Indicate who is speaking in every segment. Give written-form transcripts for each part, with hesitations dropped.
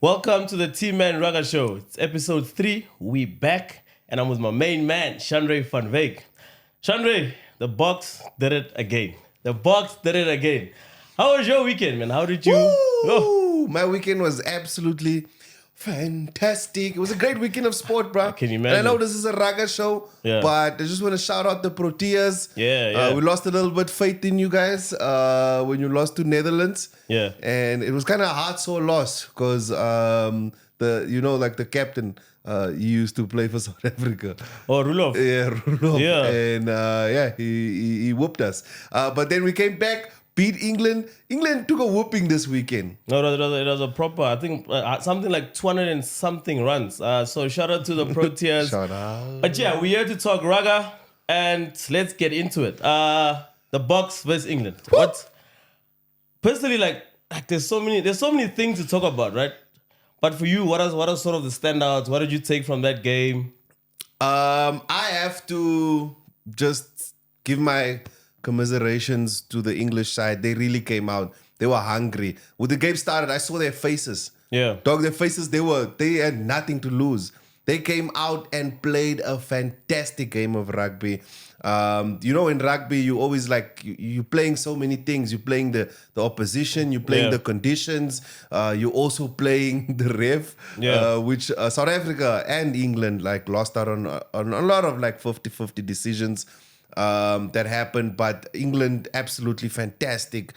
Speaker 1: Welcome to the TIIMAN RUGGA SHOW. It's episode 3. We back, and I'm with my main man, Chandre van Veek. Chandre, the Boks did it again. The Boks did it again. How was your weekend, man? How did you?
Speaker 2: Woo! My weekend was absolutely fantastic. It was a great weekend of sport, bro.
Speaker 1: Can you
Speaker 2: And
Speaker 1: imagine?
Speaker 2: I know this is a Raga show,
Speaker 1: Yeah.
Speaker 2: but I just want to shout out the Proteas.
Speaker 1: Yeah.
Speaker 2: We lost a little bit faith in you guys when you lost to Netherlands.
Speaker 1: Yeah.
Speaker 2: And it was kind of a heart-sore loss because the captain, he used to play for South Africa.
Speaker 1: Oh, Rulof.
Speaker 2: Yeah, Rudolph.
Speaker 1: Yeah.
Speaker 2: And he whooped us. But then we came back, beat England. England took a whooping this weekend.
Speaker 1: No, it was a proper, I think, something like 200 and something runs. So shout out to the Proteas.
Speaker 2: Shout out.
Speaker 1: But yeah, we're here to talk Raga, and let's get into it. The Boks versus England. What? Personally, like there's so many things to talk about, right? But for you, what are sort of the standouts? What did you take from that game?
Speaker 2: I have to just give my commiserations to the English side. They really came out. They were hungry. When the game started, I saw their faces.
Speaker 1: Yeah.
Speaker 2: Dog, their faces, they had nothing to lose. They came out and played a fantastic game of rugby. In rugby, you always you're playing so many things. You're playing the opposition, you're playing the conditions, you're also playing the ref, which South Africa and England lost out on a lot of 50-50 decisions that happened. But England, absolutely fantastic.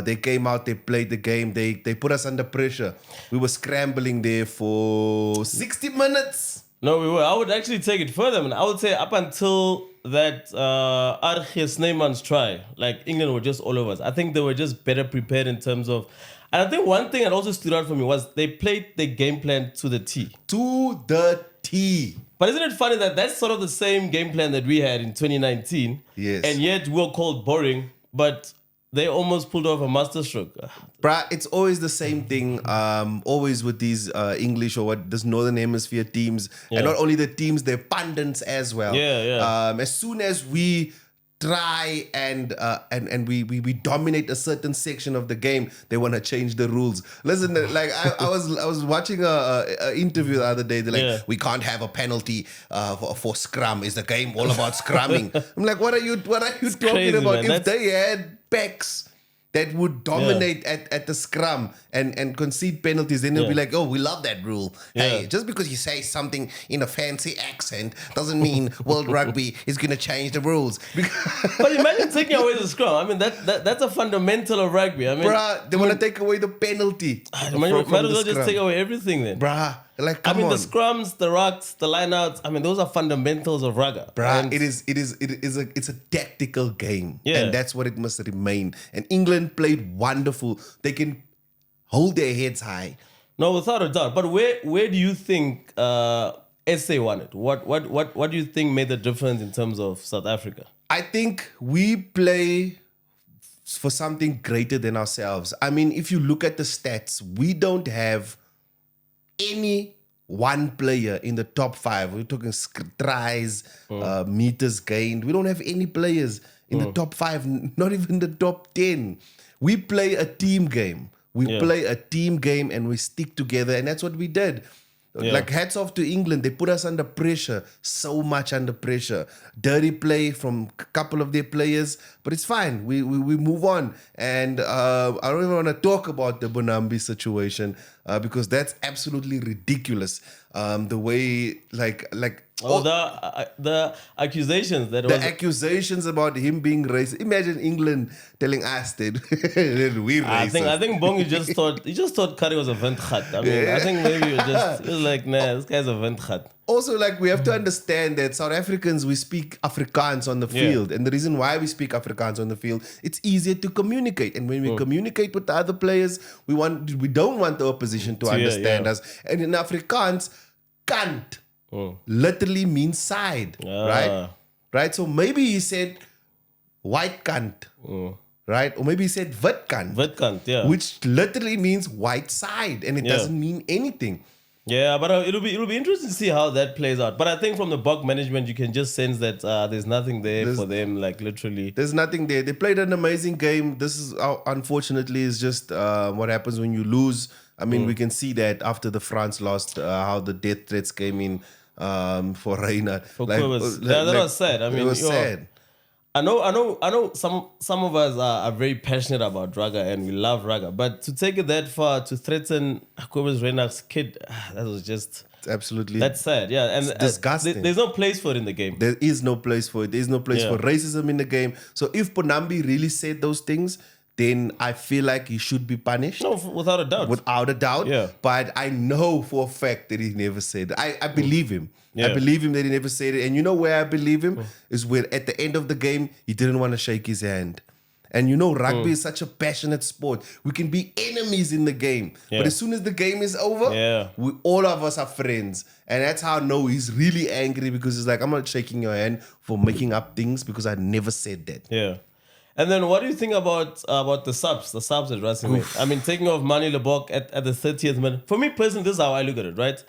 Speaker 2: They came out, they played the game, they put us under pressure. We were scrambling there for 60 minutes.
Speaker 1: No, we were. I would actually take it further, man. I would say up until that TIIMAN's try, England were just all over us. I think they were just better prepared in terms of... And I think one thing that also stood out for me was they played the game plan to the T.
Speaker 2: To the T.
Speaker 1: But isn't it funny that that's sort of the same game plan that we had in 2019?
Speaker 2: Yes.
Speaker 1: And yet we were called boring, but they almost pulled off a masterstroke.
Speaker 2: Bruh, it's always the same thing. Always with these English or this Northern Hemisphere teams.
Speaker 1: Yeah.
Speaker 2: And not only the teams, they're pundits as well.
Speaker 1: Yeah.
Speaker 2: As soon as we try and we dominate a certain section of the game, they want to change the rules. Listen, I was watching a interview the other day. They're like, we can't have a penalty for scrum. Is the game all about scrumming? I'm like, what are you talking
Speaker 1: crazy,
Speaker 2: about?
Speaker 1: man.
Speaker 2: If they had backs that would dominate at the scrum and concede penalties, then they'll be like, oh, we love that rule. Hey, just because you say something in a fancy accent doesn't mean World Rugby is going to change the rules.
Speaker 1: But imagine taking away the scrum. I mean, that's a fundamental of rugby. I mean,
Speaker 2: Bruh, they want to take away the penalty.
Speaker 1: might as well just take away everything then.
Speaker 2: Bruh, come on.
Speaker 1: The scrums, the rucks, the lineouts. I mean, those are fundamentals of rugby.
Speaker 2: Bruh, it's a tactical game.
Speaker 1: Yeah.
Speaker 2: And that's what it must remain. And England played wonderful. They can hold their heads high.
Speaker 1: No, without a doubt. But where do you think SA won it? What do you think made the difference in terms of South Africa?
Speaker 2: I think we play for something greater than ourselves. I mean, if you look at the stats, we don't have any one player in the top 5. We're talking tries, meters gained. We don't have any players in the top 5, not even the top 10. We play a team game. We play a team game and we stick together, and that's what we did. Hats off to England. They put us under pressure, so much under pressure. Dirty play from a couple of their players, but it's fine. We move on. And I don't even want to talk about the Mbonambi situation because that's absolutely ridiculous. The way,
Speaker 1: the accusations that
Speaker 2: accusations about him being racist. Imagine England telling us that we're racist.
Speaker 1: I think Bongi just thought Curry was a ventgat. I mean, I think maybe he was like, nah, this guy's a ventgat.
Speaker 2: Also, we have to understand that South Africans, we speak Afrikaans on the field. And the reason why we speak Afrikaans on the field, it's easier to communicate. And when we communicate with the other players, we don't want the opposition to understand us. And in Afrikaans, kant literally means side, right? Right? So maybe he said white kant, right? Or maybe he said wit kant.
Speaker 1: Wit kant, yeah.
Speaker 2: Which literally means white side. And it doesn't mean anything.
Speaker 1: Yeah, but it'll be interesting to see how that plays out. But I think from the Bok management, you can just sense that there's nothing there for them. Like literally,
Speaker 2: there's nothing there. They played an amazing game. This is unfortunately is just what happens when you lose. I mean, we can see that after the France lost, how the death threats came in for Reina.
Speaker 1: that was sad. I mean,
Speaker 2: it was sad.
Speaker 1: I know. Some of us are very passionate about Rugga and we love Rugga, but to take it that far to threaten Kobus Reina's kid, that was just
Speaker 2: Absolutely.
Speaker 1: that's sad. Yeah, and
Speaker 2: it's disgusting.
Speaker 1: There's no place for it in the game.
Speaker 2: There is no place for it. There is no place for racism in the game. So if Mbonambi really said those things, then I feel like he should be punished.
Speaker 1: No, without a doubt.
Speaker 2: Without a doubt.
Speaker 1: Yeah.
Speaker 2: But I know for a fact that he never said it. I believe him.
Speaker 1: Yeah.
Speaker 2: I believe him that he never said it. And you know where I believe him? Is where at the end of the game, he didn't want to shake his hand. And you know, rugby is such a passionate sport. We can be enemies in the game.
Speaker 1: Yeah.
Speaker 2: But as soon as the game is over, all of us are friends. And that's how I know he's really angry because he's like, I'm not shaking your hand for making up things because I never said that.
Speaker 1: Yeah. And then what do you think about the subs that Racing made? I mean, taking off Mani Lebok at the 30th minute. For me personally, this is how I look at it, right?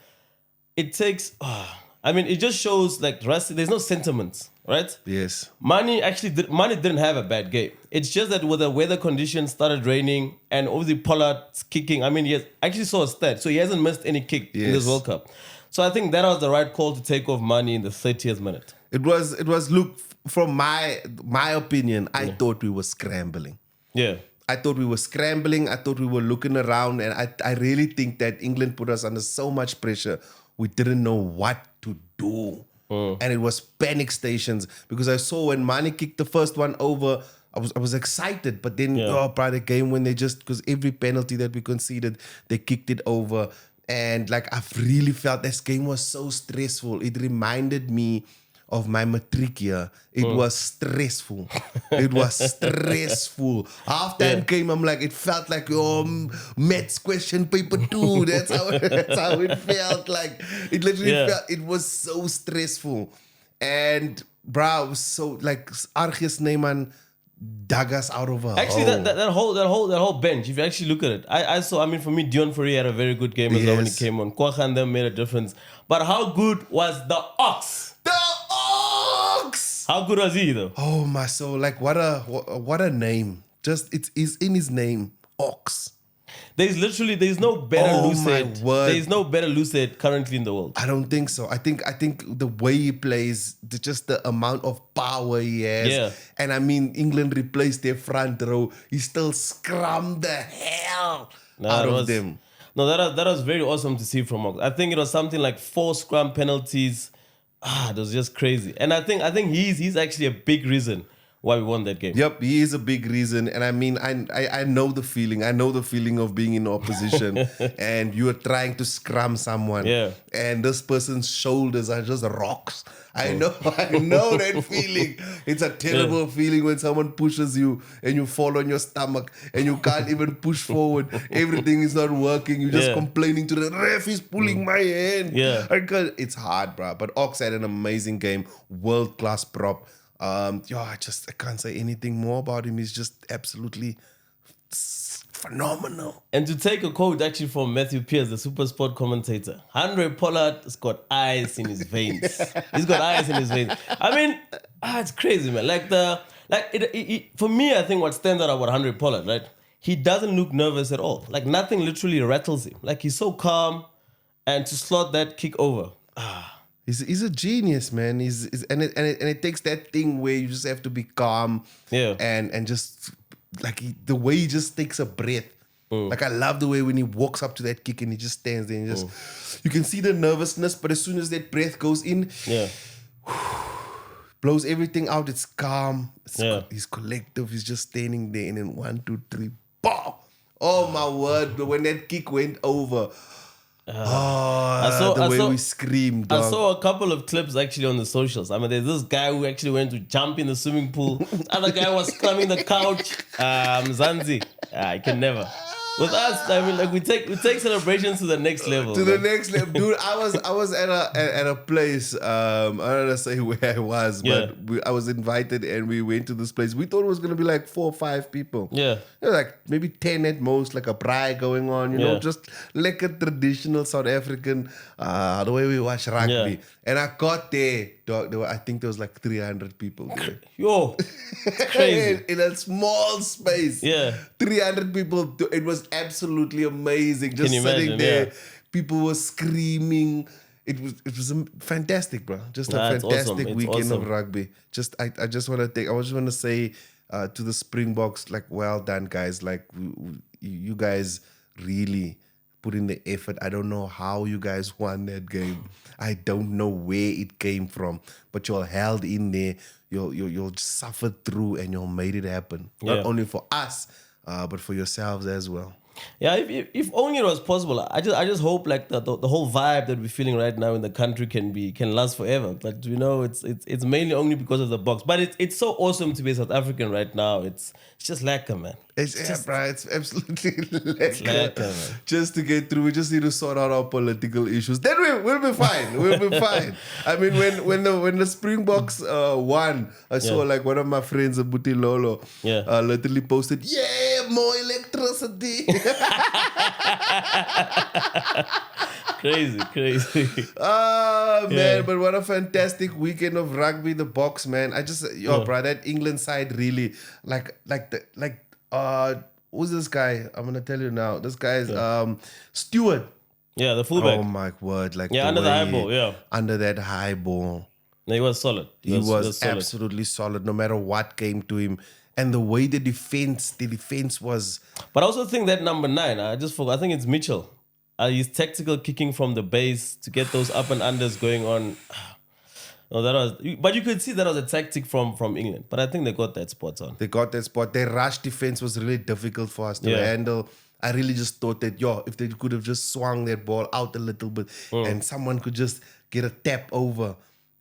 Speaker 1: It takes, I mean, it just shows like Racing, there's no sentiments, right?
Speaker 2: Yes.
Speaker 1: Mani didn't have a bad game. It's just that with the weather conditions started raining and obviously Pollard's kicking. I mean, I actually saw a stat. So he hasn't missed any kick in this World Cup. So I think that was the right call to take off Mani in the 30th minute.
Speaker 2: It was look, from my opinion, I thought we were scrambling.
Speaker 1: Yeah.
Speaker 2: I thought we were scrambling. I thought we were looking around. And I really think that England put us under so much pressure. We didn't know what to do. And it was panic stations. Because I saw when Mani kicked the first one over, I was excited. But then, by the game when they just, because every penalty that we conceded, they kicked it over. And like, I've really felt this game was so stressful. It reminded me of my matric year. It was stressful. It was stressful. After time came, I'm like, it felt like maths question paper 2. That's how it felt like. It literally felt, it was so stressful. And bro, it was so like Argus Neyman dug us out of her.
Speaker 1: Actually, that whole bench, if you actually look at it, I saw, I mean, for me, Dion Fourie had a very good game as well when he came on. Kwagga and them made a difference. But how good was the Ox?
Speaker 2: The Ox!
Speaker 1: How good was he, though?
Speaker 2: Oh, my soul. Like, what a name. Just, it's in his name. Ox.
Speaker 1: There's no better lucid. There's no better lucid currently in the world.
Speaker 2: I don't think so. I think the way he plays, just the amount of power he has.
Speaker 1: Yeah.
Speaker 2: And I mean, England replaced their front row. He still scrummed the hell out of them.
Speaker 1: No, that was very awesome to see from Ox. I think it was something like 4 scrum penalties. It was just crazy. And I think he's actually a big reason why we won that game.
Speaker 2: Yep, he is a big reason. And I mean, I know the feeling. I know the feeling of being in opposition and you are trying to scrum someone.
Speaker 1: Yeah.
Speaker 2: And this person's shoulders are just rocks. I know that feeling. It's a terrible feeling when someone pushes you and you fall on your stomach and you can't even push forward. Everything is not working. You're just complaining to the ref, he's pulling my hand.
Speaker 1: Yeah.
Speaker 2: It's hard, bro. But Ox had an amazing game. World-class prop. I can't say anything more about him. He's just absolutely phenomenal.
Speaker 1: And to take a quote actually from Matthew Pearce, the super sport commentator, Andre Pollard has got ice in his veins. He's got ice in his veins. I mean, it's crazy, man. For me, I think what stands out about Andre Pollard, right? He doesn't look nervous at all. Like nothing literally rattles him. Like he's so calm, and to slot that kick over.
Speaker 2: He's a genius, man. And it takes that thing where you just have to be calm, and just like the way he just takes a breath. Like I love the way when he walks up to that kick and he just stands there and you can see the nervousness, but as soon as that breath goes in, blows everything out. It's calm. He's collective. He's just standing there and then 1, 2, 3, pow! Oh my word! When that kick went over. The way we screamed, dog.
Speaker 1: I saw a couple of clips actually on the socials. I mean, there's this guy who actually went to jump in the swimming pool. The other guy was climbing the couch. Zanzi. I can never. With us, I mean, like we take celebrations to the next level.
Speaker 2: To the next level, dude. I was at a place. I don't want to say where I was, but I was invited and we went to this place. We thought it was gonna be like 4 or 5 people.
Speaker 1: Yeah.
Speaker 2: You know, like maybe 10 at most, like a braai going on. You know, just like a traditional South African, the way we watch rugby.
Speaker 1: Yeah.
Speaker 2: And I got there, dog. I think there was like 300 people there.
Speaker 1: Yo, it's crazy.
Speaker 2: in a small space.
Speaker 1: Yeah.
Speaker 2: 300 people. It was absolutely amazing. Just
Speaker 1: you
Speaker 2: sitting
Speaker 1: imagine?
Speaker 2: there.
Speaker 1: Yeah.
Speaker 2: People were screaming. It was fantastic, bro. Just a
Speaker 1: Nah, it's
Speaker 2: fantastic
Speaker 1: awesome.
Speaker 2: weekend
Speaker 1: Awesome.
Speaker 2: of rugby. I just want to say to the Springboks, like, well done, guys. Like, you guys really put in the effort. I don't know how you guys won that game. I don't know where it came from, but you're held in there. You'll suffered through and you made it happen. Not only for us, but for yourselves as well.
Speaker 1: Yeah, if only it was possible. I just hope like the whole vibe that we're feeling right now in the country can last forever. But you know, it's mainly only because of the box. But it's so awesome to be South African right now. It's just Lekka, man.
Speaker 2: It's absolutely Lekka.
Speaker 1: Lekka, man.
Speaker 2: Just to get through, we just need to sort out our political issues. Then we'll be fine. We'll be fine. I mean, when the Springboks won, I saw like one of my friends, Abuti Lolo, literally posted, "Yeah, more electricity."
Speaker 1: Crazy.
Speaker 2: Man, but what a fantastic weekend of rugby, the box, man. I just bro, that England side really who's this guy? I'm gonna tell you now. This guy is Stewart.
Speaker 1: Yeah, the fullback.
Speaker 2: Oh my word! Like
Speaker 1: under the high ball. Yeah,
Speaker 2: under that high ball,
Speaker 1: he was solid.
Speaker 2: He was
Speaker 1: solid.
Speaker 2: absolutely solid. No matter what came to him. And the way the defense was.
Speaker 1: But I also think that number 9, I think it's Mitchell. His tactical kicking from the base to get those up and unders going on. No, but you could see that was a tactic from England. But I think they got that spot on.
Speaker 2: They got that spot. Their rush defense was really difficult for us to handle. I really just thought that, if they could have just swung that ball out a little bit and someone could just get a tap over.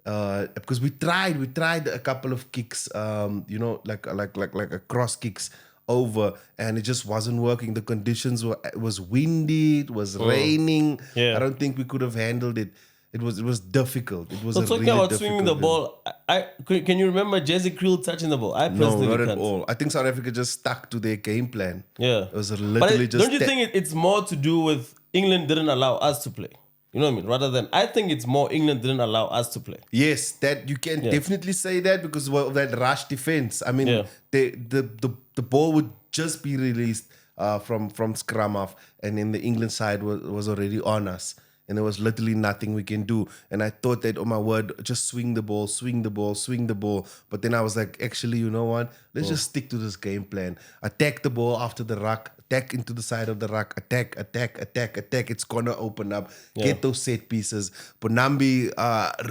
Speaker 2: Because we tried a couple of kicks, like a cross kicks over, and it just wasn't working. The conditions was windy, it was raining. I don't think we could have handled it. It was difficult. It was
Speaker 1: talking
Speaker 2: really
Speaker 1: about swinging the ball. Can you remember Jesse Creel touching the ball? I personally
Speaker 2: no, not
Speaker 1: can't.
Speaker 2: at all. I think South Africa just stuck to their game plan.
Speaker 1: Yeah,
Speaker 2: it was literally just.
Speaker 1: Don't you think it's more to do with England didn't allow us to play? You know what I mean? Rather than, I think it's more England didn't allow us to play.
Speaker 2: Yes, that you can definitely say that because of that rush defense. I mean, the ball would just be released from scrum off, and then the England side was already on us. And there was literally nothing we can do. And I thought that, oh my word, just swing the ball. But then I was like, actually, you know what? Let's just stick to this game plan. Attack the ball after the ruck. Attack into the side of the ruck. Attack. It's going to open up. Get those set pieces. Mbonambi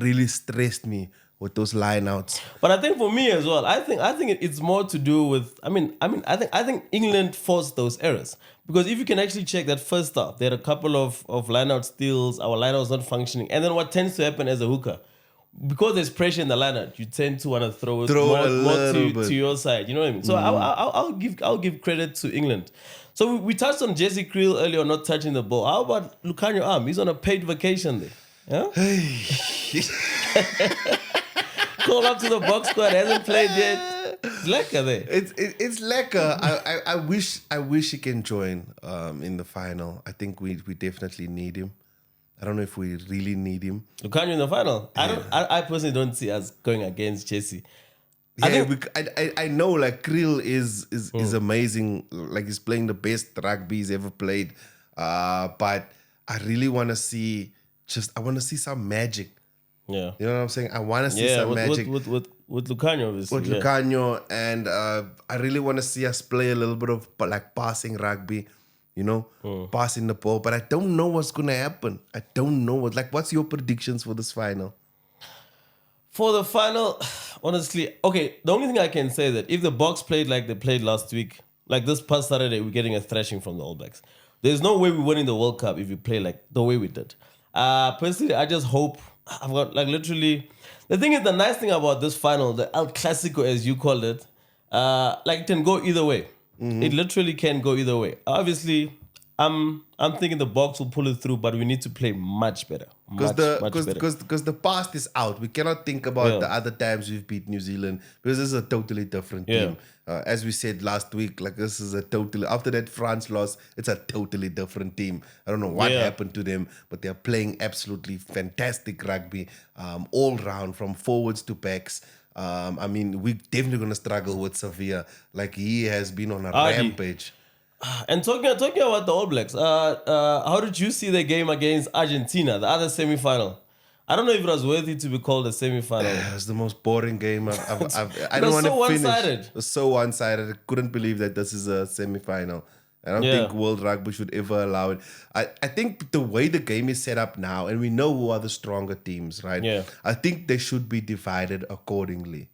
Speaker 2: really stressed me with those lineouts.
Speaker 1: But I think for me as well, I think it's more to do with. I think England forced those errors because if you can actually check that first half, there are a couple of lineout steals. Our lineout was not functioning, and then what tends to happen as a hooker, because there's pressure in the lineout, you tend to want to throw more to your side. You know what I mean? So I'll give credit to England. So we touched on Jesse Creel earlier, not touching the ball. How about Lukhanyo Am? He's on a paid vacation there. Yeah. Call up to the box squad, hasn't played yet. It's Lekka there.
Speaker 2: It's Lekka. I wish he can join in the final. I think we definitely need him. I don't know if we really need him.
Speaker 1: Lukhanyo in the final. I personally don't see us going against Jesse.
Speaker 2: I know like Creel is amazing. Like he's playing the best rugby he's ever played. But I really want to see some magic.
Speaker 1: Yeah.
Speaker 2: You know what I'm saying? I want to see some magic.
Speaker 1: With Lukhanyo, obviously.
Speaker 2: With Lukhanyo, and I really want to see us play a little bit of like passing rugby, passing the ball. But I don't know what's going to happen. I don't know. What's your predictions for this final?
Speaker 1: For the final, honestly, okay, the only thing I can say is that if the Boks played like they played last week, like this past Saturday, we're getting a thrashing from the All Blacks. There's no way we're winning the World Cup if we play like the way we did. Personally, I just hope, I've got like literally, the thing is, the nice thing about this final, the El Clasico as you called it, like it can go either way. It literally can go either way. Obviously, I'm thinking the Boks will pull it through, but we need to play much better. Much better.
Speaker 2: Because the past is out. We cannot think about
Speaker 1: Yeah.
Speaker 2: the other times we've beat New Zealand because this is a totally different team. As we said last week, like this is a totally after that France loss, it's a totally different team. I don't know what happened to them, but they're playing absolutely fantastic rugby all round from forwards to backs. I mean, we're definitely gonna struggle with Sevilla. Like he has been on a rampage.
Speaker 1: And talking about the All Blacks, how did you see the game against Argentina, the other semi-final? I don't know if it was worthy to be called a semi-final.
Speaker 2: It was the most boring game I don't
Speaker 1: was
Speaker 2: want to
Speaker 1: so
Speaker 2: finish.
Speaker 1: one-sided.
Speaker 2: It was so one-sided. I couldn't believe that this is a semi-final. I don't think World Rugby should ever allow it. I think the way the game is set up now, and we know who are the stronger teams, right?
Speaker 1: Yeah.
Speaker 2: I think they should be divided accordingly.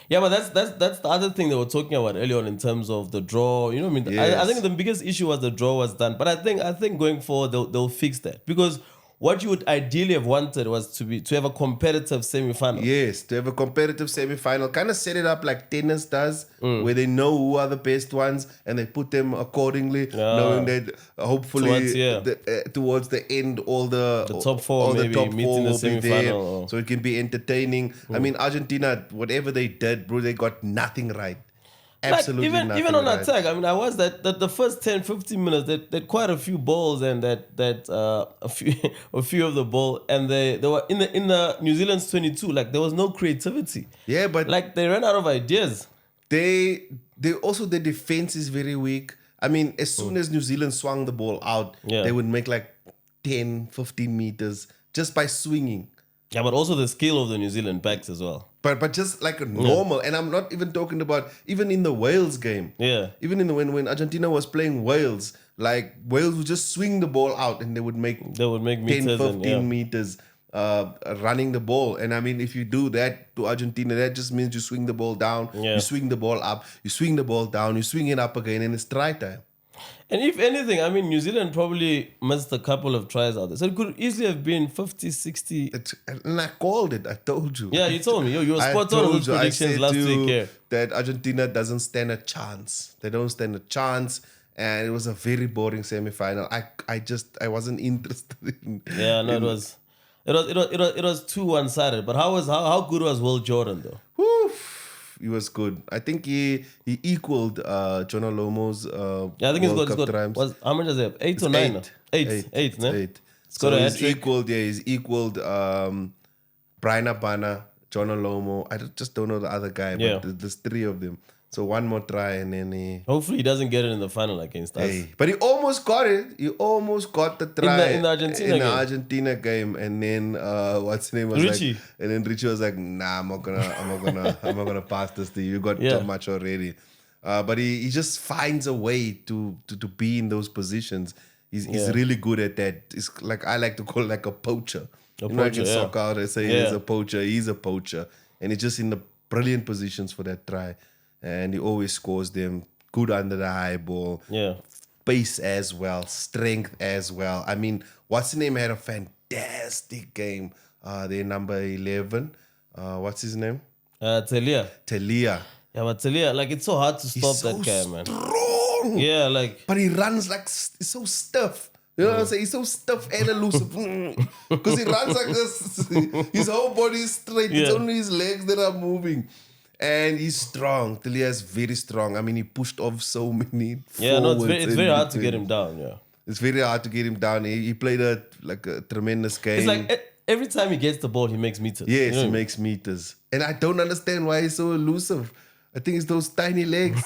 Speaker 1: Yeah, but that's the other thing they were talking about earlier on in terms of the draw. You know what I mean? I think the biggest issue was the draw was done. But I think going forward they'll fix that. Because what you would ideally have wanted was to have a competitive semi-final.
Speaker 2: Yes, to have a competitive semi-final. Kind of set it up like tennis does, where they know who are the best ones and they put them accordingly, knowing that hopefully towards the end all the
Speaker 1: top four
Speaker 2: all
Speaker 1: maybe
Speaker 2: the top
Speaker 1: meet
Speaker 2: four
Speaker 1: in the
Speaker 2: will be there,
Speaker 1: semi-final.
Speaker 2: so it can be entertaining. I mean, Argentina, whatever they did, bro, they got nothing right. Absolutely nothing
Speaker 1: even on
Speaker 2: right.
Speaker 1: attack. I mean, I was that the first 10, 15 minutes, they had quite a few balls and a few of the ball, and they were in the New Zealand's 22. Like there was no creativity.
Speaker 2: Yeah, but
Speaker 1: like they ran out of ideas.
Speaker 2: They also their defense is very weak. I mean, as soon as New Zealand swung the ball out, they would make like 10, 15 meters just by swinging.
Speaker 1: Yeah, but also the skill of the New Zealand backs as well.
Speaker 2: But just like a normal, and I'm not even talking about even in the Wales game.
Speaker 1: Yeah.
Speaker 2: Even in when Argentina was playing Wales, like Wales would just swing the ball out and they would make 10,
Speaker 1: meters
Speaker 2: 15 meters running the ball. And I mean, if you do that to Argentina, that just means you swing the ball down, you swing the ball up, you swing the ball down, you swing it up again, and it's try time.
Speaker 1: And if anything, I mean, New Zealand probably missed a couple of tries out there. So it could easily have been 50, 60.
Speaker 2: And I called it. I told you.
Speaker 1: Yeah, you told me. You were spot on with those predictions last week. Yeah.
Speaker 2: That Argentina doesn't stand a chance. They don't stand a chance. And it was a very boring semi-final. I wasn't interested in.
Speaker 1: Yeah, no, it was too one-sided. But how good was Will Jordan though?
Speaker 2: Whew. He was good. I think he equaled John Olomo's
Speaker 1: I think
Speaker 2: World Cup
Speaker 1: triumphs. How much does he have? 8 or 9? Eight, no?
Speaker 2: Eight.
Speaker 1: It's got a
Speaker 2: he's
Speaker 1: hat-trick.
Speaker 2: he's equaled Brian Abana, John Olomo. I just don't know the other guy, but there's three of them. So one more try and then he...
Speaker 1: Hopefully he doesn't get it in the final against us.
Speaker 2: But he almost got it. He almost got the try
Speaker 1: in the Argentina
Speaker 2: game. And then what's his name was
Speaker 1: Richie.
Speaker 2: like, and then Richie was like, nah, I'm not gonna pass this to you. You got so much already. But he just finds a way to be in those positions. He's really good at that. It's like I like to call it like a poacher. Like in soccer, they say he's a poacher. He's a poacher, and he's just in the brilliant positions for that try. And he always scores them good under the high ball.
Speaker 1: Yeah.
Speaker 2: Pace as well, strength as well. I mean, what's his name had a fantastic game. Their number 11. What's his name?
Speaker 1: Talia.
Speaker 2: Talia.
Speaker 1: Yeah, but Talia, like it's so hard to stop that guy, man.
Speaker 2: Strong.
Speaker 1: Yeah, like.
Speaker 2: But he runs like he's so stiff. You know what I'm saying? He's so stiff and elusive. Because he runs like this. His whole body is straight. It's only his legs that are moving. And he's strong. Talia is very strong. I mean, he pushed off so many.
Speaker 1: Yeah, no, it's very hard to get him down. Yeah,
Speaker 2: it's very hard to get him down. He played a tremendous game.
Speaker 1: It's like every time he gets the ball, he makes meters.
Speaker 2: Yes, he makes meters. And I don't understand why he's so elusive. I think it's those tiny legs.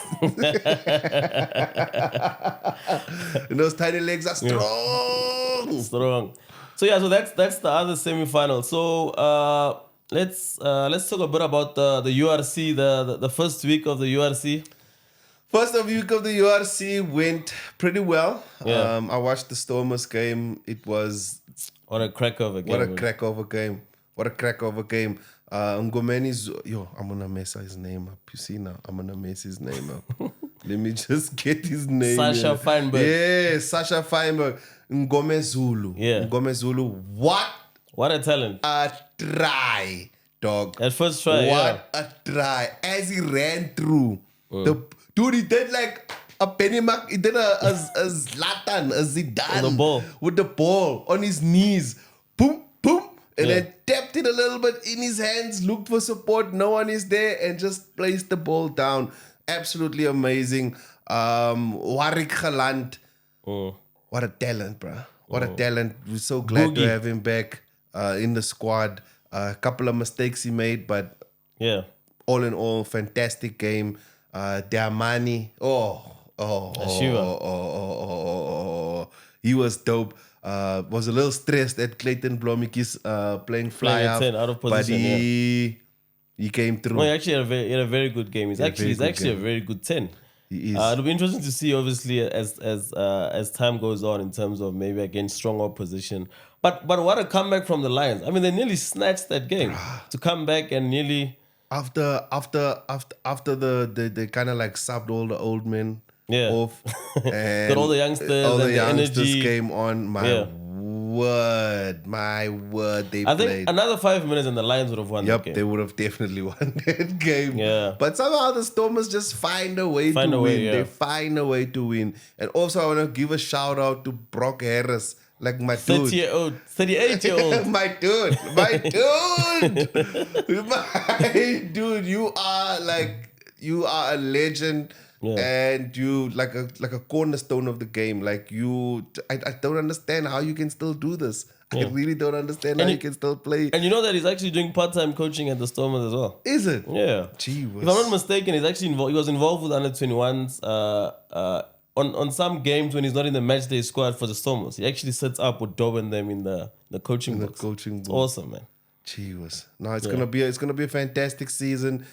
Speaker 2: And those tiny legs are strong.
Speaker 1: Strong. So yeah, so that's the other semi-final. So let's talk a bit about the URC, the first week of the URC.
Speaker 2: First week of the URC went pretty well.
Speaker 1: Yeah.
Speaker 2: I watched the Stormers game. It was...
Speaker 1: What a crack of a game.
Speaker 2: What a crack of a game. What a crack of a game. Ngomeni's... Yo, I'm going to mess his name up. You see now? I'm going to mess his name up. Let me just get his name.
Speaker 1: Sasha Feinberg.
Speaker 2: Yeah, Sasha Feinberg. Ngome Zulu.
Speaker 1: Yeah.
Speaker 2: Ngome Zulu. What
Speaker 1: a talent.
Speaker 2: a try, dog.
Speaker 1: At first try,
Speaker 2: What a try. As he ran through. Dude, he did like a Pennymark, he did a Zlatan, a Zidane
Speaker 1: With the ball.
Speaker 2: with the ball on his knees. Boom, boom. And
Speaker 1: Yeah.
Speaker 2: then tapped it a little bit in his hands, looked for support, no one is there, and just placed the ball down. Absolutely amazing. Warwick Geland. What a talent, bro. What a talent. We're so glad to
Speaker 1: Boogie.
Speaker 2: have him back in the squad. A couple of mistakes he made, but
Speaker 1: Yeah.
Speaker 2: all in all, fantastic game. Diamani. He was dope. Was a little stressed at Clayton Blommetjies playing fly
Speaker 1: Playing at
Speaker 2: half,
Speaker 1: 10 out of
Speaker 2: but
Speaker 1: position,
Speaker 2: he came through.
Speaker 1: No, he actually had a very good game. He's actually a very good 10.
Speaker 2: He is.
Speaker 1: It'll be interesting to see, obviously, as time goes on, in terms of maybe against strong opposition. But what a comeback from the Lions! I mean, they nearly snatched that game to come back and nearly.
Speaker 2: After they kind of like subbed all the old men
Speaker 1: Yeah.
Speaker 2: off, and
Speaker 1: Got all the youngsters
Speaker 2: all
Speaker 1: and the
Speaker 2: youngsters
Speaker 1: energy.
Speaker 2: came on. My word, they
Speaker 1: I
Speaker 2: played.
Speaker 1: think another 5 minutes and the Lions would have won that
Speaker 2: Yep,
Speaker 1: game.
Speaker 2: they would have definitely won that game.
Speaker 1: Yeah.
Speaker 2: But somehow the Stormers just find a way to win.
Speaker 1: Yeah.
Speaker 2: They find a way to win. And also I want to give a shout out to Brock Harris. Like my dude.
Speaker 1: 38-year-old.
Speaker 2: My dude. My dude. You are a legend.
Speaker 1: Yeah.
Speaker 2: And you like a cornerstone of the game. Like I don't understand how you can still do this. I really don't understand how you can still play.
Speaker 1: And you know that he's actually doing part-time coaching at the Stormers as well.
Speaker 2: Is it?
Speaker 1: Yeah.
Speaker 2: Gee whiz.
Speaker 1: If I'm not mistaken, he's actually involved. He was involved with under 21s on some games when he's not in the match day squad for the Stormers. He actually sits up with Dob and them in the coaching box. It's awesome, man.
Speaker 2: Gee whiz. No, it's gonna be a fantastic season.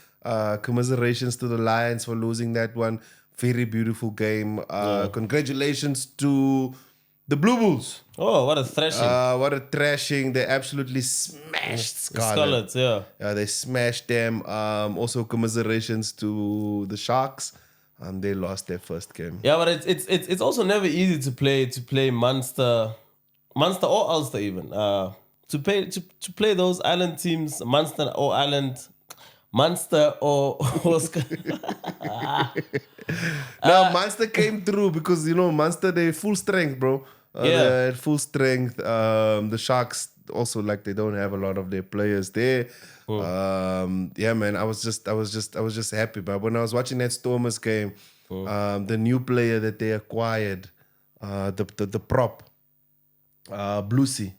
Speaker 2: Commiserations to the Lions for losing that one. Very beautiful game. Congratulations to the Blue Bulls.
Speaker 1: Oh, what a thrashing.
Speaker 2: What a thrashing. They absolutely smashed
Speaker 1: Scarlets, yeah.
Speaker 2: They smashed them. Also commiserations to the Sharks. They lost their first game.
Speaker 1: Yeah, but it's also never easy to play Munster or Ulster even. To play those island teams, Munster or
Speaker 2: No, Munster came through because Munster, they full strength, bro. They're at full strength. The Sharks also, like, they don't have a lot of their players there. Yeah, man, I was just happy. But when I was watching that Stormers game, the new player that they acquired, the prop, Bluesy.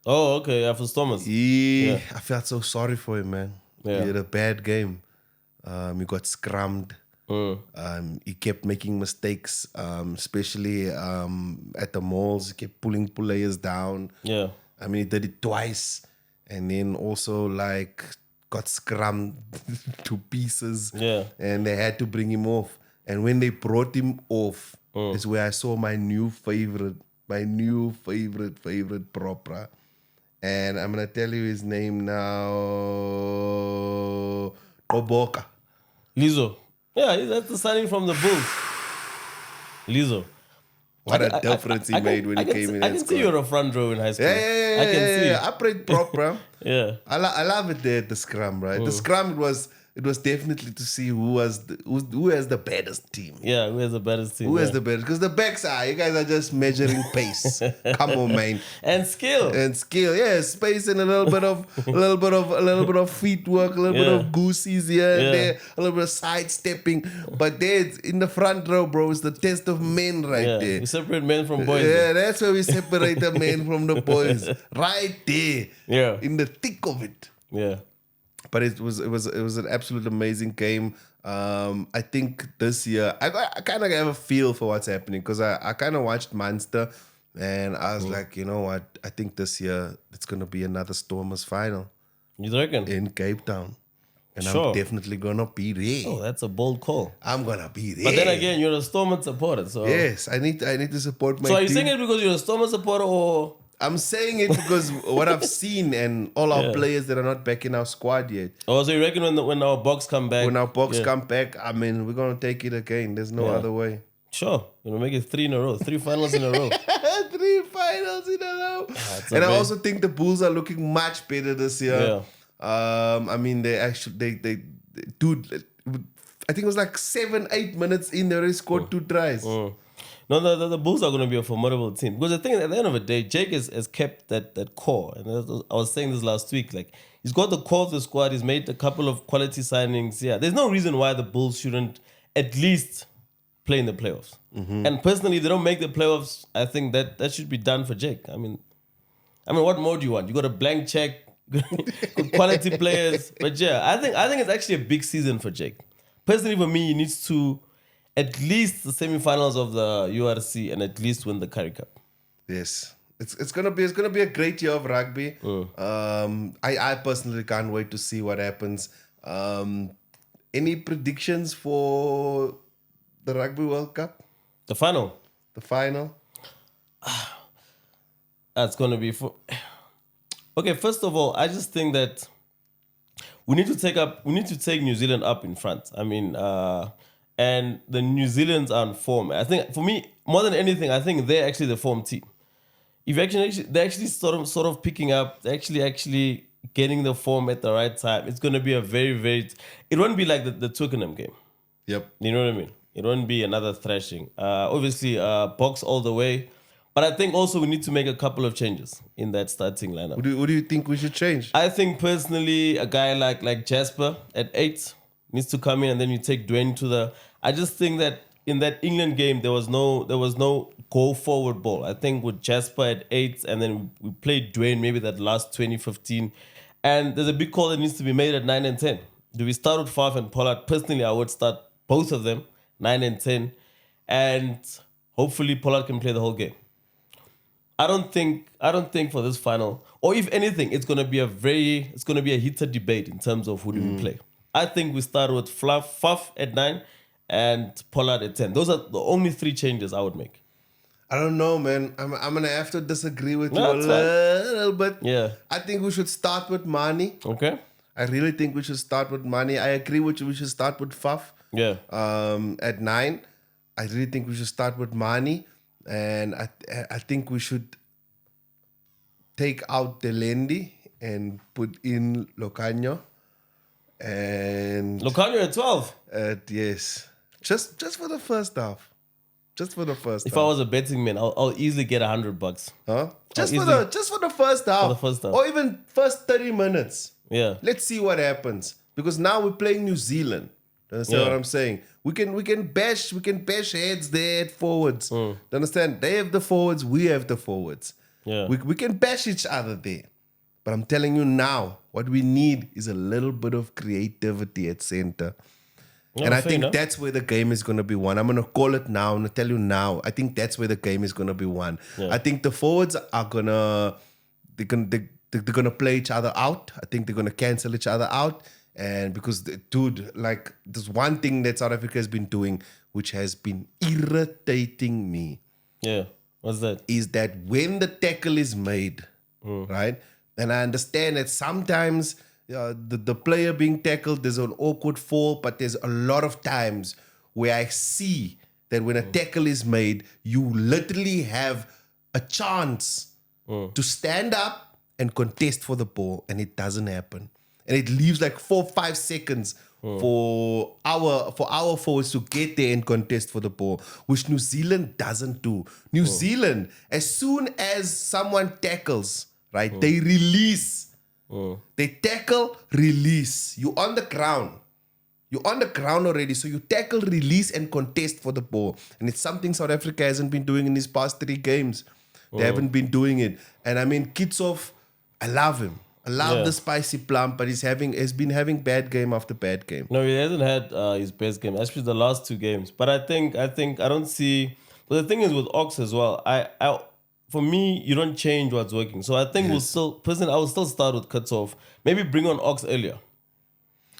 Speaker 1: Oh, okay, yeah, for Stormers.
Speaker 2: I felt so sorry for him, man.
Speaker 1: Yeah.
Speaker 2: He had a bad game. He got scrummed. He kept making mistakes, especially at the malls. He kept pulling players down.
Speaker 1: Yeah.
Speaker 2: I mean, he did it twice. And then also, like, got scrummed to pieces.
Speaker 1: Yeah.
Speaker 2: And they had to bring him off. And when they brought him off, is where I saw my new favorite prop, bruh. And I'm going to tell you his name now. Oboka.
Speaker 1: Lizzo. Yeah, that's the signing from the Bulls. Lizzo.
Speaker 2: What a difference he made when he came in.
Speaker 1: I can see you were a front row in high school.
Speaker 2: Yeah.
Speaker 1: I can see.
Speaker 2: I played prop, bro.
Speaker 1: Yeah.
Speaker 2: I love it there at the scrum, right? The scrum, it was definitely to see who has the baddest team.
Speaker 1: Yeah, who has the baddest team?
Speaker 2: Who has the baddest? Because the backs you guys are just measuring pace. Come on, man.
Speaker 1: And skill.
Speaker 2: Yeah, space and a little bit of feet work, a little bit of goosies here and there, a little bit of sidestepping. But there, in the front row, bro, it's the test of men there.
Speaker 1: We separate men from boys.
Speaker 2: Yeah, that's where we separate the men from the boys. Right there.
Speaker 1: Yeah.
Speaker 2: In the thick of it.
Speaker 1: Yeah.
Speaker 2: But it was an absolute amazing game. I think this year I kind of have a feel for what's happening because I kind of watched Munster and I was like, you know what? I think this year it's gonna be another Stormers final.
Speaker 1: You reckon?
Speaker 2: In Cape Town, and
Speaker 1: Sure.
Speaker 2: I'm definitely gonna be there.
Speaker 1: Oh, that's a bold call.
Speaker 2: I'm gonna be there.
Speaker 1: But then again, you're a Stormers supporter, so
Speaker 2: yes, I need to support my
Speaker 1: So are you
Speaker 2: team.
Speaker 1: saying it because you're a Stormers supporter or?
Speaker 2: I'm saying it because what I've seen and all our players that are not back in our squad yet.
Speaker 1: Oh, so you reckon when our box come back?
Speaker 2: When our box come back, I mean, we're going to take it again. There's no other way.
Speaker 1: Sure. You're going to make it 3 in a row. 3 finals in a row.
Speaker 2: 3 finals in a row. And I also think the Bulls are looking much better this year.
Speaker 1: Yeah.
Speaker 2: I mean, they dude, I think it was like 7-8 minutes in, they already scored 2 tries.
Speaker 1: No, the Bulls are going to be a formidable team. Because the thing is, at the end of the day, Jake has kept that core. And I was saying this last week. Like, he's got the core of the squad. He's made a couple of quality signings. Yeah, there's no reason why the Bulls shouldn't at least play in the playoffs. And personally, if they don't make the playoffs, I think that should be done for Jake. I mean, what more do you want? You got a blank check, good quality players. But yeah, I think it's actually a big season for Jake. Personally, for me, he needs to at least the semifinals of the URC and at least win the Currie Cup.
Speaker 2: Yes. It's gonna be a great year of rugby. I personally can't wait to see what happens. Any predictions for the Rugby World Cup?
Speaker 1: The final.
Speaker 2: The final?
Speaker 1: That's gonna be for. Okay, first of all, I just think that we need to take New Zealand up in front. I mean, and the New Zealanders are in form. I think for me, more than anything, I think they're actually the form team. If they're actually sort of picking up, they're actually getting the form at the right time. It's gonna be a very, very. It won't be like the Twickenham game.
Speaker 2: Yep.
Speaker 1: You know what I mean? It won't be another thrashing. Obviously, box all the way. But I think also we need to make a couple of changes in that starting lineup.
Speaker 2: What do you think we should change?
Speaker 1: I think personally, a guy like Jasper at 8 needs to come in, and then you take Dwayne to the. I just think that in that England game there was no go forward ball. I think with Jasper at 8, and then we played Dwayne maybe that last 2015, and there's a big call that needs to be made at 9 and 10. Do we start with Faf and Pollard? Personally, I would start both of them 9 and 10, and hopefully Pollard can play the whole game. I don't think for this final, or if anything, it's gonna be a heated debate in terms of who do we play. I think we start with Faf at 9 and Pollard at 10. Those are the only 3 changes I would make.
Speaker 2: I don't know, man. I'm gonna have to disagree with you a
Speaker 1: That's fine.
Speaker 2: little bit.
Speaker 1: Yeah.
Speaker 2: I think we should start with Mani.
Speaker 1: Okay.
Speaker 2: I really think we should start with Mani. I agree with you. We should start with Faf.
Speaker 1: Yeah.
Speaker 2: At 9. I really think we should start with Mani. And I think we should take out Delendi and put in Locanho. And
Speaker 1: Locanho at 12.
Speaker 2: yes. Just for the first half. Just for the first
Speaker 1: If
Speaker 2: half.
Speaker 1: I was a betting man, I'll easily get $100.
Speaker 2: Huh? Just for
Speaker 1: easily-
Speaker 2: the first half.
Speaker 1: the first half.
Speaker 2: Or even first 30 minutes.
Speaker 1: Yeah.
Speaker 2: Let's see what happens. Because now we're playing New Zealand. You understand what I'm saying? We can bash heads there at forwards. You understand? They have the forwards, we have the forwards.
Speaker 1: Yeah.
Speaker 2: We can bash each other there. But I'm telling you now, what we need is a little bit of creativity at center.
Speaker 1: Yeah,
Speaker 2: and I
Speaker 1: fair
Speaker 2: think
Speaker 1: enough.
Speaker 2: that's where the game is going to be won. I'm going to call it now. I'm going to tell you now. I think that's where the game is going to be won.
Speaker 1: Yeah.
Speaker 2: I think the forwards are going to... They're going to play each other out. I think they're going to cancel each other out. And because, dude, like, there's one thing that South Africa has been doing, which has been irritating me.
Speaker 1: Yeah. What's that?
Speaker 2: Is that when the tackle is made, right? And I understand that sometimes the player being tackled, there's an awkward fall, but there's a lot of times where I see that when a tackle is made, you literally have a chance to stand up and contest for the ball, and it doesn't happen. And it leaves like 4-5 seconds for our forwards to get there and contest for the ball, which New Zealand doesn't do. New Zealand, as soon as someone tackles, right, they release. They tackle, release. You're on the ground. You're on the ground already, so you tackle, release, and contest for the ball. And it's something South Africa hasn't been doing in these past 3 games. They haven't been doing it. And I mean, Kitshoff, I love him. I love the spicy plum, but he's been having bad game after bad game.
Speaker 1: No, he hasn't had his best game, especially the last 2 games. But I don't see. But the thing is with Ox as well. For me, you don't change what's working. So I think I will still start with Kitshoff. Maybe bring on Ox earlier.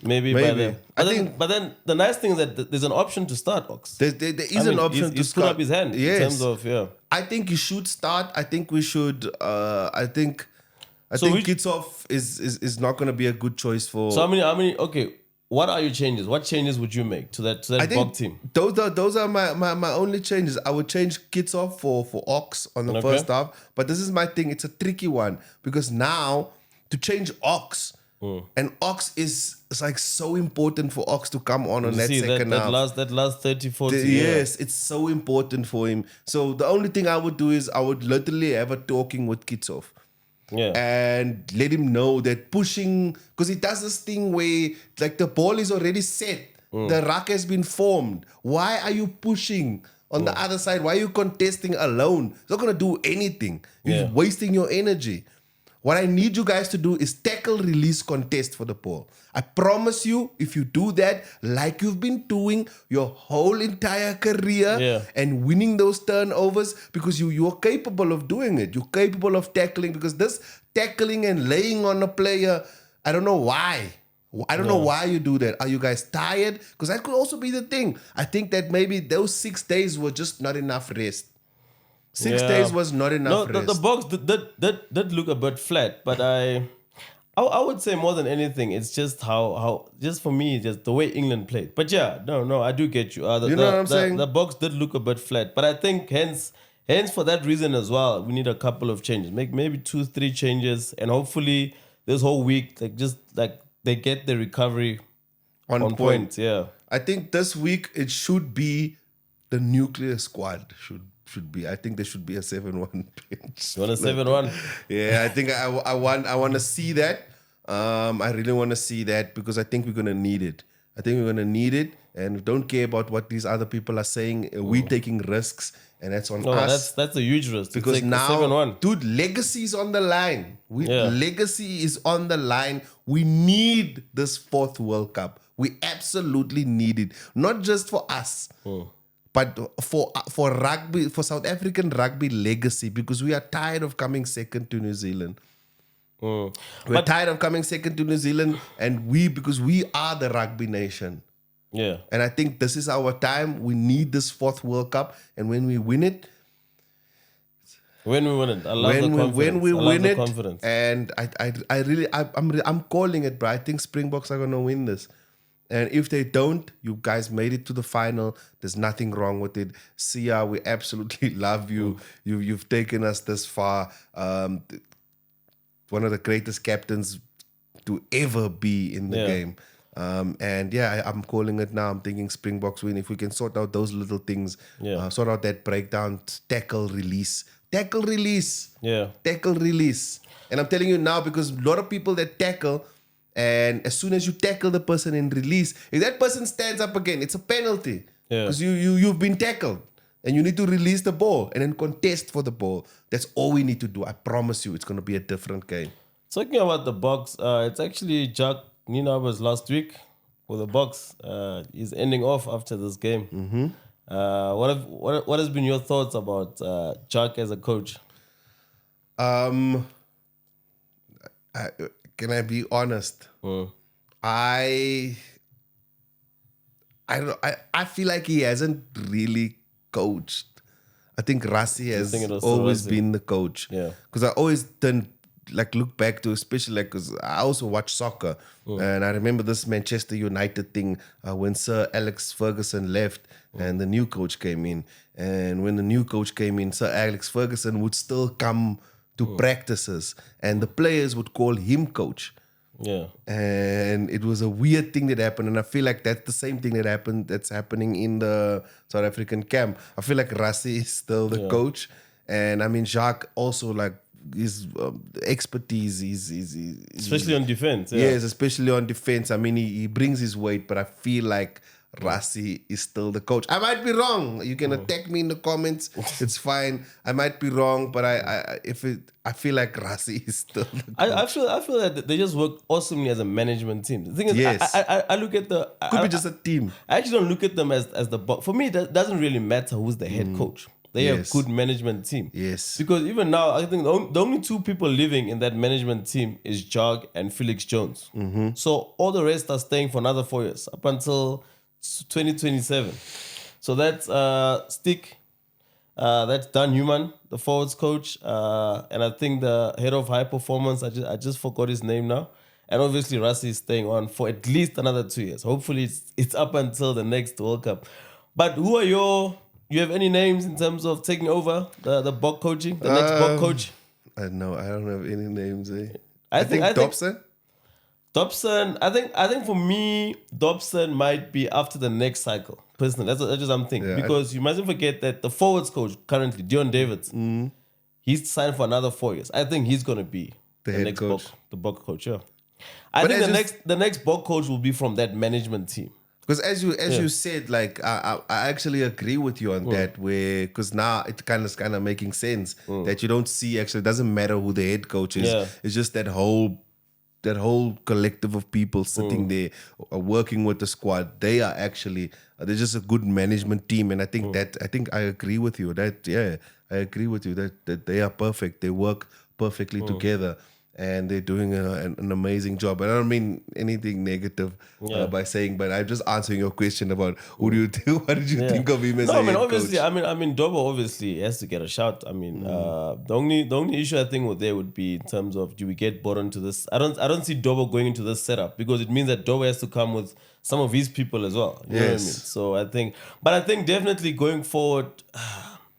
Speaker 1: Maybe. By then. But then the nice thing is that there's an option to start Ox.
Speaker 2: There is an option to
Speaker 1: he's put
Speaker 2: start.
Speaker 1: up his hand
Speaker 2: Yes.
Speaker 1: in terms of
Speaker 2: I think you should start. I think we should. I think
Speaker 1: which-
Speaker 2: Kitshoff is not going to be a good choice for.
Speaker 1: So how many? Okay, what are your changes? What changes would you make to that
Speaker 2: I
Speaker 1: Bok
Speaker 2: think
Speaker 1: team?
Speaker 2: those are my only changes. I would change Kitshoff for Ox on the first half. But this is my thing. It's a tricky one because now to change Ox, And Ox is like so important for Ox to come on that
Speaker 1: See,
Speaker 2: second half.
Speaker 1: that last 30, 40
Speaker 2: Yes, it's so important for him. So the only thing I would do is I would literally have a talking with Kitsov.
Speaker 1: Yeah.
Speaker 2: And let him know that pushing, because he does this thing where like the ball is already set, the ruck has been formed. Why are you pushing on the other side? Why are you contesting alone? It's not gonna do anything. You're wasting your energy. What I need you guys to do is tackle, release, contest for the ball. I promise you, if you do that, like you've been doing your whole entire career and winning those turnovers, because you're capable of doing it. You're capable of tackling, because this tackling and laying on a player, I don't know why. I don't know why you do that. Are you guys tired? Because that could also be the thing. I think that maybe those 6 days were just not enough rest. 6 days was not enough rest.
Speaker 1: The box did look a bit flat, but I would say more than anything, it's just how just for me, just the way England played. But I do get you.
Speaker 2: You know what I'm saying?
Speaker 1: The box did look a bit flat, but I think hence for that reason as well, we need a couple of changes, make maybe 2-3 changes, and hopefully this whole week, they get the recovery on point. Yeah,
Speaker 2: I think this week it should be the nuclear squad should be. I think there should be a 7-1 bench.
Speaker 1: You want a 7-1?
Speaker 2: Yeah, I think I want to see that. I really want to see that, because I think we're gonna need it. And we don't care about what these other people are saying. We're taking risks, and that's on us.
Speaker 1: That's a huge risk.
Speaker 2: Because now, 7-1. Dude, legacy is on the line. Legacy is on the line. We need this 4th World Cup. We absolutely need it, not just for us. But for rugby, for South African rugby legacy, because we are tired of coming second to New Zealand. We're tired of coming second to New Zealand, and because we are the rugby nation.
Speaker 1: Yeah.
Speaker 2: And I think this is our time. We need this 4th World Cup, and when we win it,
Speaker 1: I love the confidence.
Speaker 2: When we win it,
Speaker 1: confidence.
Speaker 2: And I'm calling it, bro. I think Springboks are gonna win this. And if they don't, you guys made it to the final. There's nothing wrong with it. Sia, we absolutely love you. You've taken us this far. One of the greatest captains to ever be in the game. I'm calling it now. I'm thinking Springboks win. If we can sort out those little things, sort out that breakdown, tackle, release. Yeah. Tackle, release. And I'm telling you now, because a lot of people that tackle, and as soon as you tackle the person and release, if that person stands up again, it's a penalty. Because you've been tackled. And you need to release the ball and then contest for the ball. That's all we need to do. I promise you, it's going to be a different game.
Speaker 1: Talking about the box, it's actually Jack Ninaber's last week for the box. He's ending off after this game. What has been your thoughts about Jack as a coach?
Speaker 2: Can I be honest? I feel like he hasn't really coached. I think Rassi has always been the coach.
Speaker 1: Yeah.
Speaker 2: Because I always look back to, especially because I also watch soccer. And I remember this Manchester United thing when Sir Alex Ferguson left and the new coach came in. And when the new coach came in, Sir Alex Ferguson would still come to practices, and the players would call him coach.
Speaker 1: Yeah.
Speaker 2: And it was a weird thing that happened, and I feel like that's the same thing that's happening in the South African camp. I feel like Rassi is still the coach, and I mean Jacques also, like, his expertise is
Speaker 1: especially on defense.
Speaker 2: Yes, especially on defense. I mean, he brings his weight, but I feel like Rassi is still the coach. I might be wrong. You can attack me in the comments. It's fine. I might be wrong, but I feel like Rassi is still the coach.
Speaker 1: I feel that they just work awesomely as a management team. The thing is, I look at
Speaker 2: could be just a team.
Speaker 1: I actually don't look at them as the boss. For me, that doesn't really matter who's the head coach. They have a good management team.
Speaker 2: Yes.
Speaker 1: Because even now, I think the only 2 people living in that management team is Jog and Felix Jones. So all the rest are staying for another 4 years, up until 2027. So that's Stick, that's Dan Newman, the forwards coach, and I think the head of high performance, I just forgot his name now. And obviously Rassi is staying on for at least another 2 years. Hopefully it's up until the next World Cup. But who are you have any names in terms of taking over the Bok coaching, the next Bok coach?
Speaker 2: I don't have any names.
Speaker 1: I think
Speaker 2: Dobson.
Speaker 1: Dobson, I think for me, Dobson might be after the next cycle. Personally, that's just I'm thinking.
Speaker 2: Yeah,
Speaker 1: Because you mustn't forget that the forwards coach currently, Dion Davids, he's signed for another 4 years. I think he's gonna be
Speaker 2: The
Speaker 1: the
Speaker 2: head
Speaker 1: next
Speaker 2: coach.
Speaker 1: Bok coach. Yeah, I
Speaker 2: But
Speaker 1: think
Speaker 2: as
Speaker 1: the
Speaker 2: you-
Speaker 1: next Bok coach will be from that management team.
Speaker 2: Because as you said, like I actually agree with you on that. Where because now it kind of making sense that you don't see actually it doesn't matter who the head coach is.
Speaker 1: Yeah.
Speaker 2: It's just that whole collective of people sitting there working with the squad. They are actually they're just a good management team, and I think I agree with you that I agree with you that they are perfect. They work perfectly together. And they're doing an amazing job. And I don't mean anything negative by saying, but I'm just answering your question about who do you think? What did you think of him as
Speaker 1: No,
Speaker 2: a
Speaker 1: I mean
Speaker 2: head
Speaker 1: obviously,
Speaker 2: coach?
Speaker 1: I mean Dobo obviously has to get a shout. I mean, the only issue I think would be in terms of do we get brought into this? I don't see Dobo going into this setup because it means that Dobo has to come with some of his people as well. You know what I mean?
Speaker 2: Yes.
Speaker 1: So I think definitely going forward,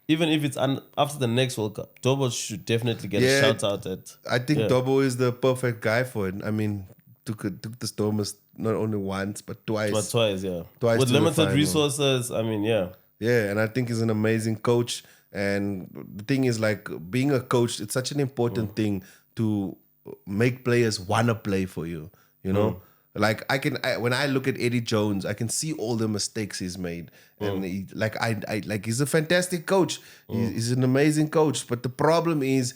Speaker 1: even if it's after the next World Cup, Dobo should definitely get a
Speaker 2: Yeah,
Speaker 1: shout out at.
Speaker 2: I think Dobo is the perfect guy for it. I mean, took the Stormers not only once but twice.
Speaker 1: But twice, yeah.
Speaker 2: Twice
Speaker 1: With
Speaker 2: to the
Speaker 1: limited
Speaker 2: final.
Speaker 1: resources, I mean, yeah.
Speaker 2: Yeah, and I think he's an amazing coach. And the thing is, like, being a coach, it's such an important thing to make players want to play for you. You know, like when I look at Eddie Jones, I can see all the mistakes he's made, and he's a fantastic coach. He's an amazing coach. But the problem is,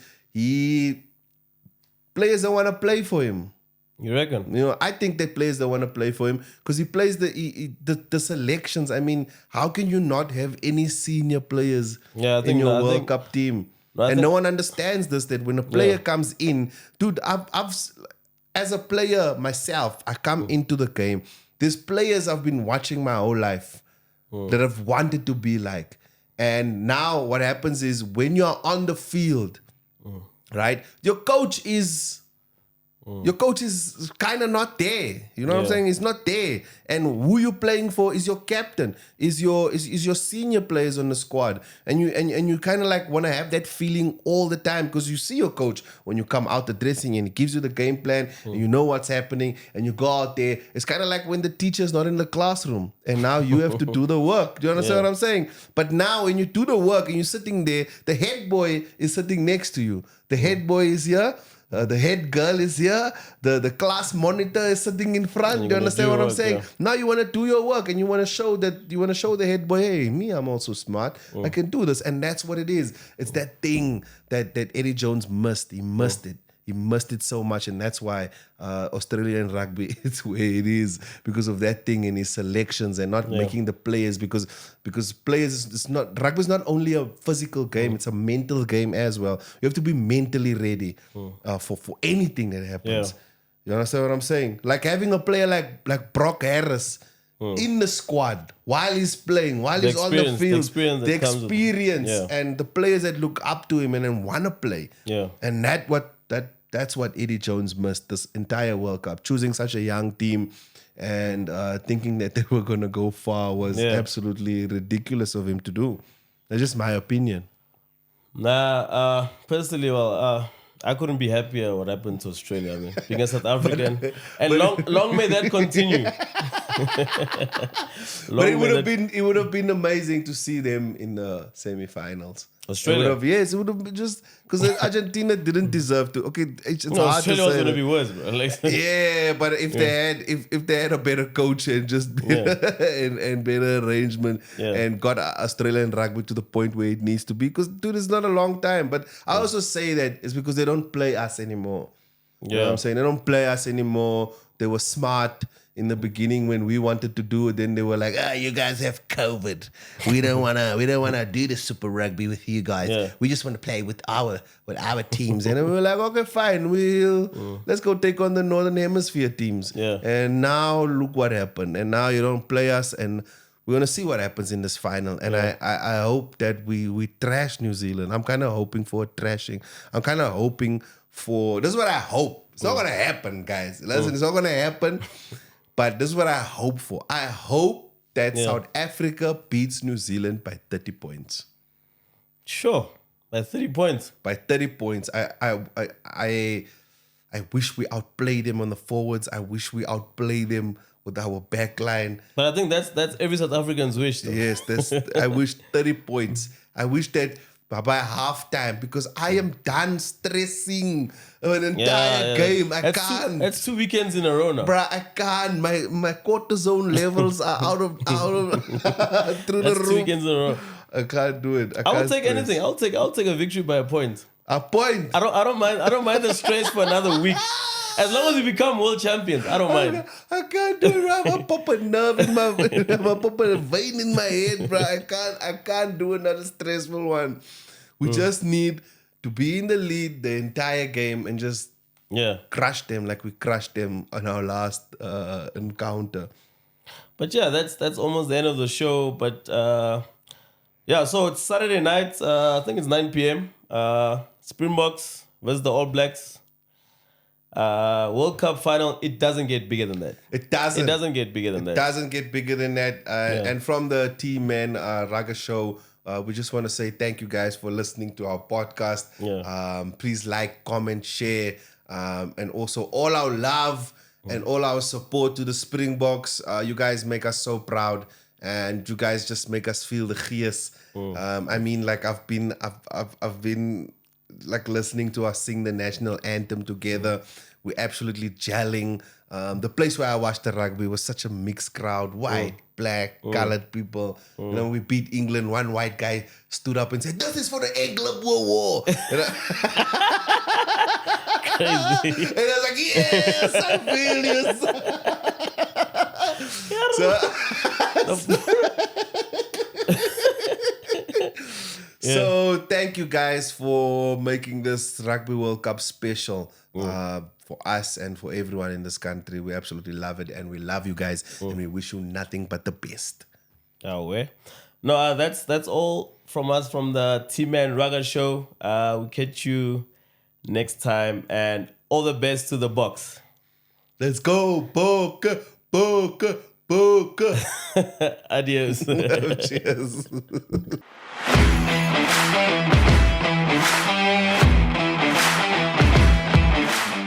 Speaker 2: players don't want to play for him.
Speaker 1: You reckon?
Speaker 2: You know, I think that players don't want to play for him because he plays the selections. I mean, how can you not have any senior players in your World Cup team? No one understands this. That when a player comes in, dude, I've as a player myself, I come into the game. There's players I've been watching my whole life that I've wanted to be like, and now what happens is when you're on the field, right? Your coach is kind of not there. You know what I'm saying? He's not there. And who you're playing for is your captain, is your senior players on the squad. And you kind of like want to have that feeling all the time because you see your coach when you come out the dressing and he gives you the game plan and you know what's happening and you go out there. It's kind of like when the teacher's not in the classroom and now you have to do the work. Do you understand what I'm saying? But now when you do the work and you're sitting there, the head boy is sitting next to you. The head boy is here. The head girl is here. The class monitor is sitting in front. Do you understand what I'm saying? Now you want to do your work and you want to show the head boy, hey, me, I'm also smart. I can do this. And that's what it is. It's that thing that Eddie Jones missed. He missed it. He missed it so much, and that's why Australian rugby it's where it is because of that thing in his selections and not making the players because players it's not rugby is not only a physical game, it's a mental game as well. You have to be mentally ready for anything that happens. You understand what I'm saying? Like having a player like Brock Harris in the squad while he's playing, while he's on the field, the experience and the players that look up to him and then want to play. Yeah, and that's what Eddie Jones missed this entire World Cup. Choosing such a young team and thinking that they were going to go far was absolutely ridiculous of him to do. That's just my opinion.
Speaker 1: Personally, I couldn't be happier what happened to Australia. I mean, being a South African, and long may that continue.
Speaker 2: But it would have been amazing to see them in the semifinals.
Speaker 1: Australia,
Speaker 2: it would have been just because Argentina didn't deserve to. Okay, it's hard
Speaker 1: Australia
Speaker 2: to say.
Speaker 1: was going to be worse, bro.
Speaker 2: Yeah, but if they had a better coach and just and better arrangement and got Australian rugby to the point where it needs to be, because dude, it's not a long time. But I also say that it's because they don't play us anymore. You know what I'm saying? They don't play us anymore. They were smart in the beginning when we wanted to do it. Then they were like, you guys have COVID. We don't wanna do the Super Rugby with you guys. Yeah. We just want to play with our teams. And we were like, okay, fine. Let's go take on the Northern Hemisphere teams. Yeah. And now look what happened. And now you don't play us, and we're gonna see what happens in this final. And I hope that we trash New Zealand. I'm kind of hoping for a trashing. I'm kind of hoping for. This is what I hope. It's not gonna happen, guys. Listen, it's not gonna happen. But this is what I hope for. I hope that South Africa beats New Zealand by 30 points.
Speaker 1: Sure, by 30 points.
Speaker 2: By 30 points. I I wish we outplay them on the forwards. I wish we outplay them with our back line.
Speaker 1: But I think that's every South African's wish, though.
Speaker 2: Yes, I wish 30 points. I wish that by halftime, because I am done stressing an entire game. I can't.
Speaker 1: That's 2 weekends in a row now.
Speaker 2: Bruh, I can't. My cortisone levels are out of through the
Speaker 1: That's 2
Speaker 2: roof.
Speaker 1: weekends in a row.
Speaker 2: I can't do it.
Speaker 1: I will take anything. I'll take a victory by a point.
Speaker 2: A point.
Speaker 1: I don't mind the stress for another week. As long as we become world champions, I don't mind.
Speaker 2: I can't do it. I'm a pop a nerve in my I'm a pop a vein in my head, bro. I can't do another stressful one. We just need to be in the lead the entire game and just crush them like we crushed them on our last encounter.
Speaker 1: But yeah, that's almost the end of the show. But so it's Saturday night. I think it's 9 p.m. Springboks versus the All Blacks. World Cup final. It doesn't get bigger than that.
Speaker 2: It doesn't.
Speaker 1: It doesn't get bigger than that.
Speaker 2: It doesn't get bigger than that. And from the TIIMAN Rugga Show, we just want to say thank you guys for listening to our podcast. Please like, comment, share, and also all our love and all our support to the Springboks. You guys make us so proud, and you guys just make us feel the gees. I mean, like I've been like listening to us sing the national anthem together. We're absolutely gelling. The place where I watched the rugby was such a mixed crowd, white, black, colored people. You know, we beat England. One white guy stood up and said, "This is for the England war." You know?
Speaker 1: Crazy.
Speaker 2: And I was like, yes, I feel you. So thank you guys for making this Rugby World Cup special for us and for everyone in this country. We absolutely love it, and we love you guys, and we wish you nothing but the best.
Speaker 1: No, that's all from us from the TIIMAN Rugga Show. We'll catch you next time, and all the best to the Boks.
Speaker 2: Let's go, Boka, Boka, Boka.
Speaker 1: Adios.
Speaker 2: Cheers.